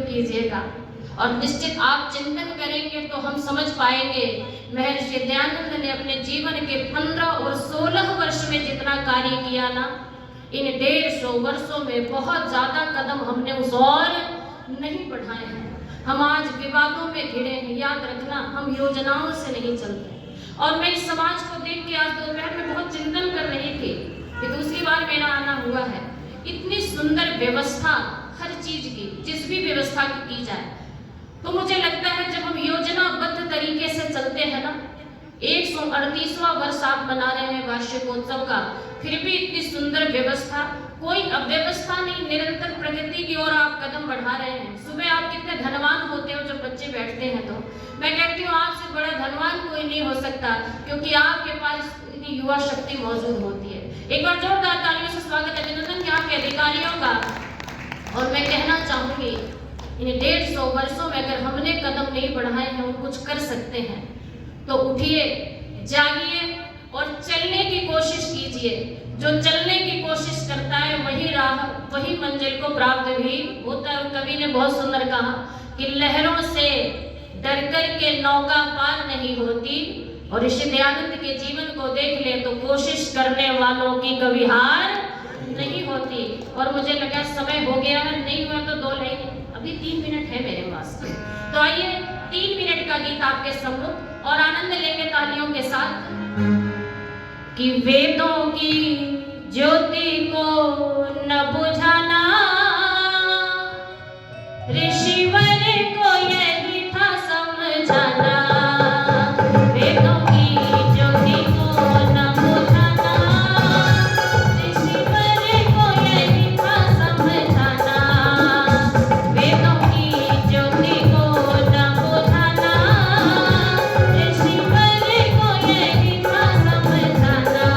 कीजिएगा और निश्चित आप चिंतन करेंगे तो हम समझ पाएंगे महर्षि दयानंद ने अपने जीवन के 15 और 16 वर्ष में जितना कार्य किया ना, इन 150 वर्षों में बहुत ज्यादा कदम हमने उस और नहीं बढ़ाए हैं। हम आज विवादों में घिरे हैं। याद रखना, हम योजनाओं से नहीं चलते। और मैं इस समाज को देख के आज दोपहर में बहुत चिंतन कर रही थी कि दूसरी बार मेरा आना हुआ है। इतनी सुंदर व्यवस्था हर चीज की, जिस भी व्यवस्था की जाए, तो मुझे लगता है जब हम योजनाबद्ध तरीके से चलते हैं ना, 138वां वर्ष आप मना रहे हैं वार्षिकोत्सव का, फिर भी इतनी सुंदर व्यवस्था, कोई अव्यवस्था नहीं, निरंतर प्रगति की ओर आप कदम बढ़ा रहे हैं। सुबह आप कितने धनवान होते हो जब बच्चे बैठते हैं, तो मैं कहती हूँ आपसे बड़ा धनवान कोई नहीं हो सकता, क्योंकि आपके पास इतनी युवा शक्ति मौजूद होती है। एक बार जोरदार तालियों से स्वागत अभिनंदन आपके अधिकारियों का। और मैं कहना चाहूंगी इन 150 वर्षों में अगर हमने कदम नहीं बढ़ाए हैं, हम कुछ कर सकते हैं, तो उठिए, जागिए और चलने की कोशिश कीजिए। जो चलने की कोशिश करता है वही राह, वही मंजिल को प्राप्त भी होता है। और कवि ने बहुत सुंदर कहा कि लहरों से डर कर के नौका पार नहीं होती। और ऋषि दयानंद के जीवन को देख ले तो कोशिश करने वालों की कभी हार नहीं होती। और मुझे लगा समय हो गया है, नहीं हुआ तो 2 लाइन, अभी 3 मिनट है मेरे पास, तो आइए 3 मिनट का गीत आपके सम्मुख और आनंद लेंगे तालियों के साथ। कि वेदों की ज्योति को न बुझाना, ऋषिवर को यही था समझाना। वेदों की ज्योति को न बुझाना, ऋषिवर को यही था समझाना। वेदों की ज्योति को न बुझाना, ऋषिवर को यही था समझाना।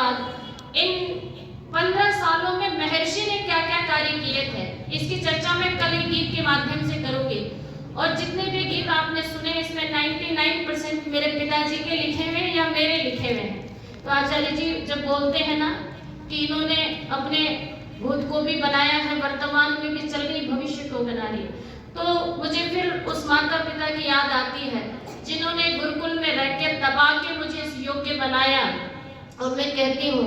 बाद इन 15 सालों में महर्षि ने क्या क्या कार्य किए थे, इसकी चर्चा मैं कल एक गीत के माध्यम से करूंगी। और जितने भी गीत आपने सुने इसमें 99% मेरे पिताजी के लिखे हुए या मेरे लिखे हुए हैं। तो आचार्य जी जब बोलते हैं ना कि इन्होंने अपने भूत को भी बनाया है, वर्तमान में भी चल रही, भविष्य को बना रही, तो मुझे फिर उस माता पिता की याद आती है जिन्होंने गुरुकुल में रह के दबा के मुझे इस योग्य बनाया। और मैं कहती हूँ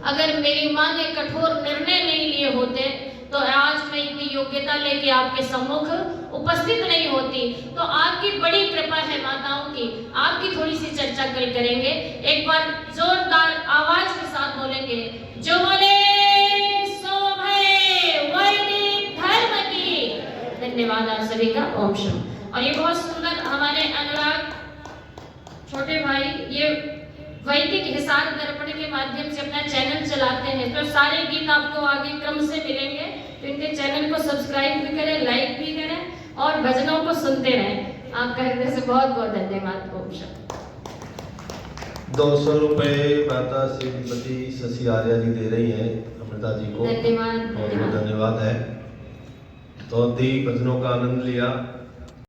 अगर मेरी माँ ने कठोर निर्णय नहीं लिए होते तो आज मैं इतनी योग्यता लेके आपके सम्मुख उपस्थित नहीं होती। तो आपकी बड़ी कृपा है माताओं की, आपकी थोड़ी सी चर्चा कल करेंगे। एक बार जोरदार आवाज के साथ बोलेंगे, जो बोले सो भय वैदिक धर्म की। धन्यवाद आप सभी का। ओम शम। और ये बहुत सुंदर हमारे अनुराग छोटे भाई ये वैदिक हिसार दर्पण के माध्यम से अपना चैनल चलाते हैं, तो सारे गीत आपको आगे क्रम से मिलेंगे। तो इनके चैनल को सब्सक्राइब भी करें, लाइक भी करें और भजनों को सुनते रहें। आपका हृदय से बहुत बहुत धन्यवाद। ओम शम। 200 रुपए माता श्रीमती शशि आर्या जी दे रही हैं अमृता जी को, धन्यवाद। बहुत धन्यवाद है। तो दी भजनों का आनंद लिया।